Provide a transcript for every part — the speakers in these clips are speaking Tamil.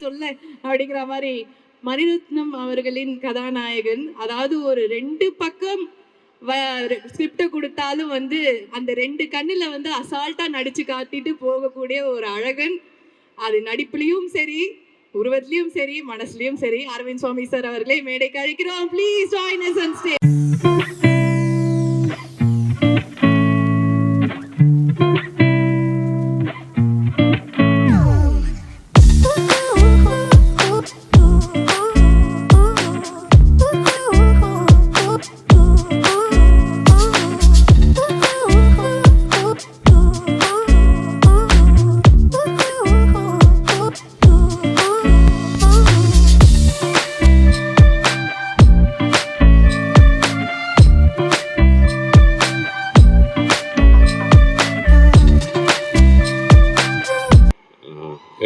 சொல்ல அப்படிங்கிற மாதிரி மணிரத்னம் அவர்களின் கதாநாயகன். அதாவது ஒரு 2 பக்கம் ஸ்கிரிப்ட கொடுத்தாலும் வந்து அந்த 2 கண்ணுல வந்து அசால்ட்டா நடிச்சு காட்டிட்டு போகக்கூடிய ஒரு அழகன். அது நடிப்புலயும் சரி, உருவத்திலயும் சரி, மனசுலயும் சரி. அரவிந்த் சுவாமி சார் அவர்களை மேடைக்கு அழைக்கிறோம். Please join us on stage.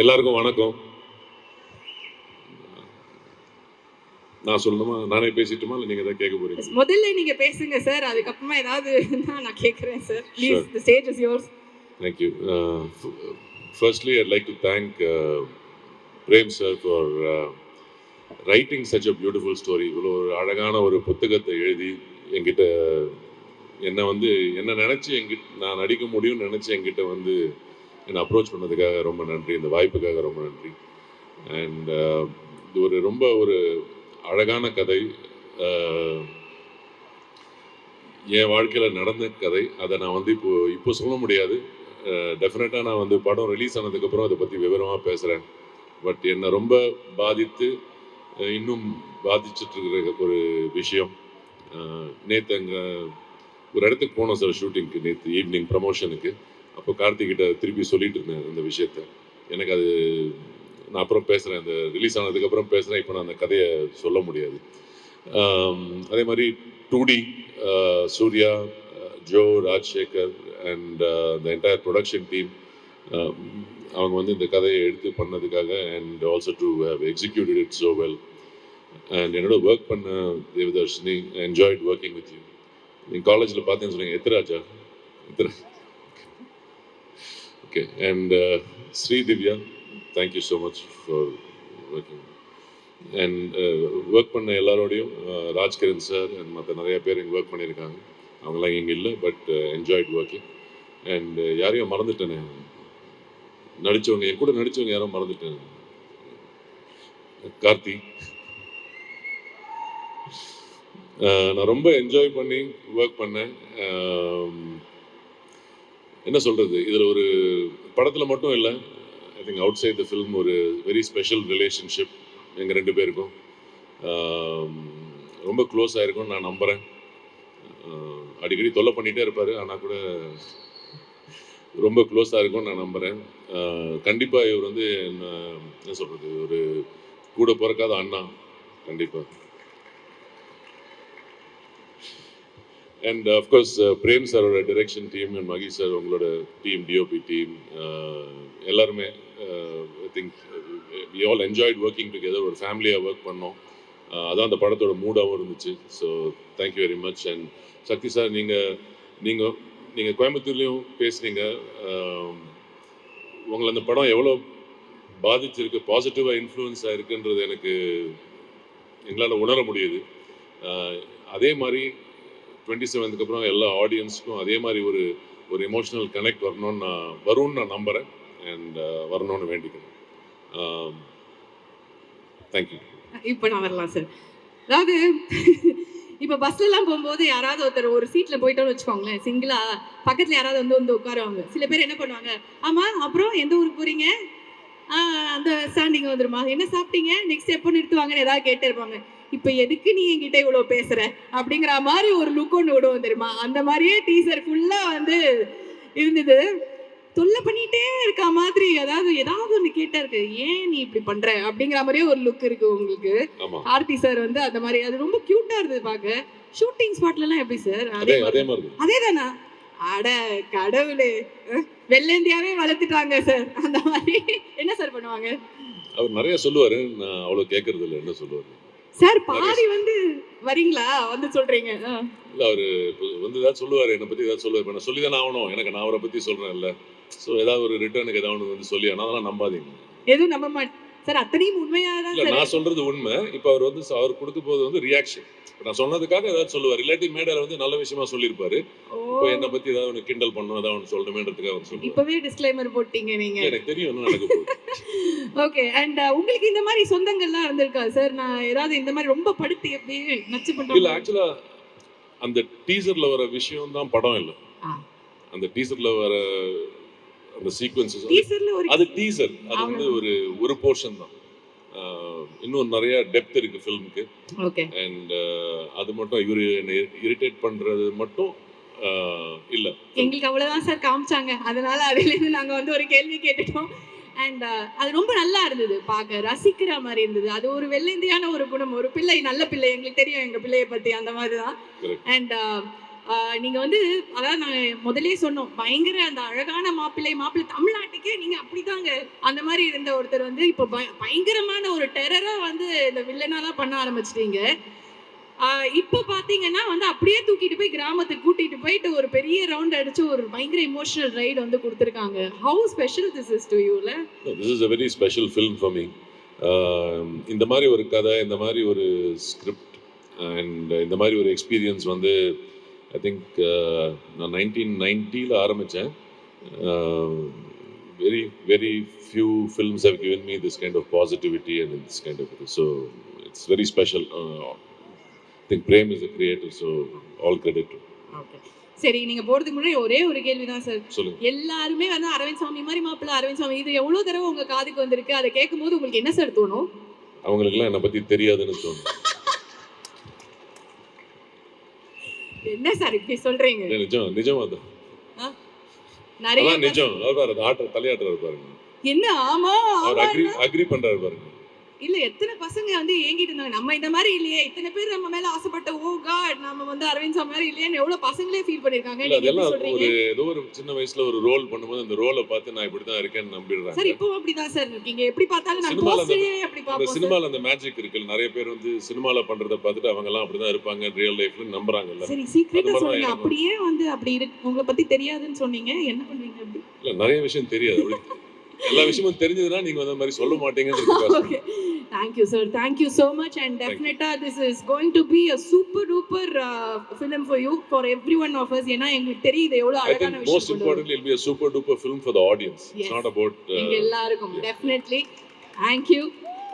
எல்லாருக்கும் வணக்கம். நான் சொல்லணுமா, நானே பேசிட்டுமா இல்லை நீங்க தான் கேட்க போறீங்க? முதல்ல நீங்க பேசுங்க சார், அதுக்கப்புறமா ஏதாவது நான் கேட்கிறேன் sir. Please, the stage is yours. Thank you. Firstly, I'd like to thank Prem sir for writing such a beautiful story. இவ்வளோ ஒரு அழகான ஒரு புத்தகத்தை எழுதி என்கிட்ட என்ன நினைச்சு நான் நடிக்க முடியும்னு நினைச்சு என்கிட்ட வந்து என்னை அப்ரோச் பண்ணதுக்காக ரொம்ப நன்றி. இந்த வாய்ப்புக்காக ரொம்ப நன்றி. அண்ட் இது ரொம்ப ஒரு அழகான கதை, என் வாழ்க்கையில் நடந்த கதை. அதை நான் வந்து இப்போ சொல்ல முடியாது. டெஃபினட்டாக நான் வந்து படம் ரிலீஸ் ஆனதுக்கப்புறம் அதை பற்றி விவரமாக பேசுகிறேன். பட் என்னை ரொம்ப பாதித்து இன்னும் பாதிச்சுட்ருக்கிற ஒரு விஷயம், நேற்று அங்கே ஒரு இடத்துக்கு போனோம் சார் ஷூட்டிங்க்கு, நேற்று ஈவினிங் ப்ரமோஷனுக்கு. அப்போ கார்த்திகிட்ட திருப்பி சொல்லிட்டு இருந்தேன் இந்த விஷயத்த. எனக்கு அது நான் அப்புறம் பேசுகிறேன், அந்த ரிலீஸ் ஆனதுக்கப்புறம் பேசுகிறேன். இப்போ நான் அந்த கதையை சொல்ல முடியாது. அதே மாதிரி 2D, Suriya, Jo, Rajsekar and the entire production team, அவங்க வந்து இந்த கதையை எடுத்து பண்ணதுக்காக and also to have executed it so well. And என்னோட ஒர்க் பண்ண Devadarshini, enjoyed working with you. நீங்கள் காலேஜில் பார்த்தேன்னு சொன்னீங்க, எத்திராஜா? Okay, and Sri Divya, thank you so much for working. And work பண்ண எல்லாரோடையும் ராஜ்கிரண் சார் அண்ட் மற்ற நிறைய பேர் இங்கே ஒர்க் பண்ணியிருக்காங்க. அவங்களாம் இங்கே இல்லை, பட் என்ஜாய்ட் ஒர்க்கிங். அண்ட் யாரையும் மறந்துட்டேனே, நடித்தவங்க, என் கூட நடித்தவங்க யாரும் மறந்துட்டேன். கார்த்தி, நான் ரொம்ப என்ஜாய் பண்ணி ஒர்க் பண்ணேன். என்ன சொல்கிறது, இதில் ஒரு படத்தில் மட்டும் இல்லை, I think outside the film ஒரு வெரி ஸ்பெஷல் ரிலேஷன்ஷிப் எங்கள் 2 பேருக்கும். ரொம்ப க்ளோஸ் ஆகிருக்கும்னு நான் நம்புகிறேன். அடிக்கடி தொல்லை பண்ணிகிட்டே இருப்பார், ஆனால் கூட ரொம்ப க்ளோஸாக இருக்கும்னு நான் நம்புகிறேன். கண்டிப்பாக இவர் வந்து என்ன சொல்கிறது, ஒரு கூட பிறக்காத அண்ணா கண்டிப்பாக. And of course, Prem sir oda direction team and Magi sir உங்களோட team, DOP team, எல்லாருமே I think we all enjoyed working together. ஒரு ஃபேமிலியாக ஒர்க் பண்ணோம். அதான் அந்த படத்தோட மூடாகவும் இருந்துச்சு. So thank you very much. And Sakthi sir, நீங்கள் கோயம்புத்தூர்லேயும் பேசுனீங்க. உங்களை அந்த படம் எவ்வளோ பாதிச்சிருக்கு, பாசிட்டிவாக இன்ஃப்ளூயன்ஸ் ஆகிருக்குன்றது எங்களால் உணர முடியுது. அதே மாதிரி 27க்கு அப்புறம் எல்லா ஆடியன்ஸுக்கும் அதே மாதிரி ஒரு எமோஷனல் கனெக்ட் வரும்னு நான் நம்புகிறேன். அண்ட் வரணும்னு வேண்டிக்கிறேன். தேங்க்யூ. இப்போ நான் வரலாம் சார். அதாவது இப்போ பஸ்லலாம் போகும்போது யாராவது ஒருத்தர் ஒரு சீட்டில் போயிட்டோன்னு வச்சுக்கோங்களேன், சிங்கிளா பக்கத்தில் யாராவது வந்து உட்காருவாங்க. சில பேர் என்ன பண்ணுவாங்க, ஆமாம் அப்புறம் எந்த ஊருக்கு போகிறீங்க, அந்த ஸ்டாண்டிங் வந்துருமா, என்ன சாப்பிட்டீங்க, நெக்ஸ்ட் எப்போ நிறுத்துவாங்கன்னு ஏதாவது கேட்டே இருப்பாங்க. இப்போ எதுக்கு நீ என்கிட்ட இவ்வளோ பேசுற அப்படிங்கிற மாதிரி ஒரு லுக் ஒன்று விடுவோம் தெரியுமா. அந்த மாதிரியே டீசர் ஃபுல்லாக வந்து இருந்தது. தொல்லை பண்ணிட்டே இருக்க மாதிரி, அதாவது ஏதாவது ஒன்று கேட்டா இருக்கு, ஏன் நீ இப்படி பண்ற அப்படிங்கிற மாதிரியே ஒரு லுக் இருக்கு உங்களுக்கு. ஆர்த்தி சார் வந்து அந்த மாதிரி, அது ரொம்ப கியூட்டா இருந்தது பார்க்க. ஷூட்டிங் ஸ்பாட்லாம் எப்படி சார்? அதே தானா? அட கடவுளே, வெள்ளேந்தியாவே வளர்த்துட்டாங்க சார். அந்த மாதிரி என்ன சார் பண்ணுவாங்க? அவர் நிறைய சொல்லுவாரு, நான் அவ்வளோ கேட்கறது இல்லை. என்ன சொல்லுவாரு சார்? பாதி வந்து வரீங்களா வந்து சொல்றீங்க. இல்லை, அவர் வந்து ஏதாவது சொல்லுவார், என்னை பற்றி ஏதாவது சொல்லுவார். இப்போ நான் சொல்லி தானே ஆகணும், எனக்கு நான் அவரை பற்றி சொல்கிறேன் இல்லை. ஸோ ஏதாவது ஒரு ரிட்டர்னுக்கு ஏதாவது ஒன்று வந்து சொல்லி, ஆனால் அதெல்லாம் நம்பாதீங்க. எதுவும் நம்ப மாட்டேன். சார் அத்தனையும் உண்மையாதான் இல்ல சார். நான் சொல்றது உண்மை. இப்ப அவர் வந்து அவர் கொடுக்க போது வந்து ரியாக்ஷன். நான் சொன்னதுக்காக ஏதாவது சொல்லுவார். இல்லாட்டி மேடையில வந்து நல்ல விஷயமா சொல்லியிருப்பாரு. ஓ, இப்போ என்ன பத்தி ஏதாவது ஒன்று கிண்டல் பண்ணணும், ஏதாவது ஒன்று சொல்லணுமேன்றதுக்காக அவர் சொல்லுவார். இப்பவே டிஸ்க்ளைமர் போட்டீங்க நீங்க. எனக்கு தெரியும் என்ன நடக்க போகுது. ஓகே. அண்ட் உங்களுக்கு இந்த மாதிரி சொந்தங்கள்லாம் இருந்திருக்கா சார்? நான் ஏதாவது இந்த மாதிரி ரொம்ப படுத்தி அப்படியே நச்சு இல்ல பண்றோம். ஆக்சுவலா அந்த டீசர்ல வர விஷயம் தான் படம் இல்ல. ஆ. அந்த டீசர்ல வர அந்த சீக்வென்சஸ் டீசர்ல ஒரு அது டீசர். அது வந்து ஒரு போர்ஷன் தான். இன்னும் நிறைய டெப்த் இருக்கு ஃபிலிமுக்கு. ஓகே. அண்ட் அது மட்டும் இவரு என்னை இரிட்டேட் பண்றது மட்டும் இல்ல. எங்களுக்கு அவ்வளவுதான் சார் காமிச்சாங்க. அதனால அதிலிருந்து நாங்க வந்து ஒரு கேள்வி கேட்டுட்டோம். அண்ட் அது ரொம்ப நல்லா இருந்தது, பார்க்க ரசிக்கிற மாதிரி இருந்தது. அது ஒரு வெள்ளந்தியான ஒரு குணம், ஒரு பிள்ளை நல்ல பிள்ளை, எங்களுக்கு தெரியும் எங்க பிள்ளைய பத்தி அந்த மாதிரி தான். அண்ட் நீங்க வந்து அதாவது நாங்க முதலே சொன்னோம், பயங்கர அந்த அழகான மாப்பிள்ளை தமிழ்நாட்டுக்கே நீங்க அப்படிதாங்க அந்த மாதிரி இருந்த ஒருத்தர் வந்து இப்போ பயங்கரமான ஒரு டெரரா வந்து இந்த வில்லனாலாம் பண்ண ஆரம்பிச்சிட்டீங்க. இப்போ பாத்தீங்கன்னா வந்து அப்படியே தூக்கிட்டு போய் கிராமத்துக்கு கூட்டிட்டு போயிட்டு ஒரு பெரிய ரவுண்ட் அடிச்சு ஒரு பயங்கர இமோஷனல் ரைடு வந்து கொடுத்துருக்காங்க. How special this is to யூல? This is a very special film for me. இந்த மாதிரி ஒரு கதை, இந்த மாதிரி ஒரு ஸ்கிரிப்ட் அண்ட் இந்த மாதிரி ஒரு எக்ஸ்பீரியன்ஸ் வந்து ஐ திங்க் நான் 1990ல ஆரம்பித்தேன். Very very few films have given me this kind of positivity and this kind of so it's very special. I think Prem is the creator, so all credit to him. Okay. சரி, நீங்க போறதுக்கு முன்னாடி ஒரே ஒரு கேள்வி தான் சார். சொல்லுங்க. எல்லாருமே வந்து அரவிந்த் சாமி மாதிரி மாப்பிள்ளை, அரவிந்த் சாமி, இது எவ்வளவு தடவை உங்க காதுக்கு வந்திருக்கு? அதை கேட்கும்போது உங்களுக்கு என்ன சார் தோணும்? அவங்களுக்குலாம் என்னை பத்தி தெரியாதுன்னு தோணும். என்ன சார் இப்படி சொல்றீங்க? நிஜம் அதான். நிறைய அதான் நிஜம். அவர் பாரு ஆட்ட தலையாட்டுறாரு பாருங்க. என்ன ஆமா அவர் ஆமா அக்ரி பண்றாரு பாருங்க. இல்ல, எத்தனை பசங்க வந்து ஏங்கிட்டு இருந்தாங்க, நம்ம இந்த மாதிரி இல்லையே, இத்தனை பேர் நம்ம மேல ஆசைப்பட்ட, ஓ காட் நம்ம வந்து அரவிந்த் சாமி மாதிரி இல்லையேன்னு எவ்வளவு பசங்களே ஃபீல் பண்ணிருக்காங்க. இல்ல நீங்க எப்படி அதெல்லாம் சொல்றீங்க? ஒரு ஏதோ ஒரு சின்ன வயசுல ஒரு ரோல் பண்ணும்போது அந்த ரோலை பார்த்து நான் இப்படி தான் இருக்கேன்னு நம்பிடுறாங்க. சார் இப்போ அப்படிதான் சார் இருக்கீங்க. எப்படி பார்த்தாலும் நான் சினிமால போஸ்டரே அப்படி அந்த பாப்போம் சார். சினிமால அந்த மேஜிக் இருக்குல்ல, நிறைய பேர் வந்து சினிமால பண்றத பார்த்துட்டு அவங்க எல்லாம் அப்படிதான் இருப்பாங்க ரியல் லைஃப்ல நம்புறாங்கல்ல. சரி, சீக்ரெட்டா அது மாதிரி சொல்லுங்க. தான் அப்படியே வந்து அப்படி இருக்கு, உங்களை பத்தி தெரியாதுன்னு சொன்னீங்க, என்ன பண்ணுவீங்க அப்படி? இல்ல நிறைய விஷயம் தெரியாது. அப்படி எல்லா விஷயமும் தெரிஞ்சதுன்னா நீங்க அந்த மாதிரி சொல்ல மாட்டீங்கன்னு. Okay. Thank you, sir. Thank you so much. And definitely, this is going to be a super duper film for you, for every one of us. ஏன்னா எங்களுக்கு தெரியுது எவ்வளவு I அழகான think விஷயம். most importantly it'll be a super duper film for the audience. Yes. It's not about எங்க எல்லாருக்கும் definitely. Thank you.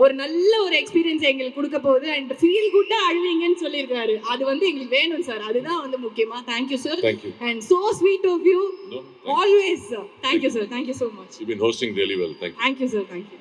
ஒரு நல்ல ஒரு எக்ஸ்பீரியன்ஸ் எங்களுக்கு கொடுக்க போகுது. அண்ட் ஃபீல் குட்டா அழுவீங்கன்னு சொல்லியிருக்காரு. அது வந்து எங்களுக்கு வேணும் சார். அதுதான் வந்து முக்கியமா. Thank you, sir. Thank you. And so sweet of you. No, Always, sir. Thank you, sir. Thank you so much. You've been hosting really well. Thank you. Thank you, sir. Thank you.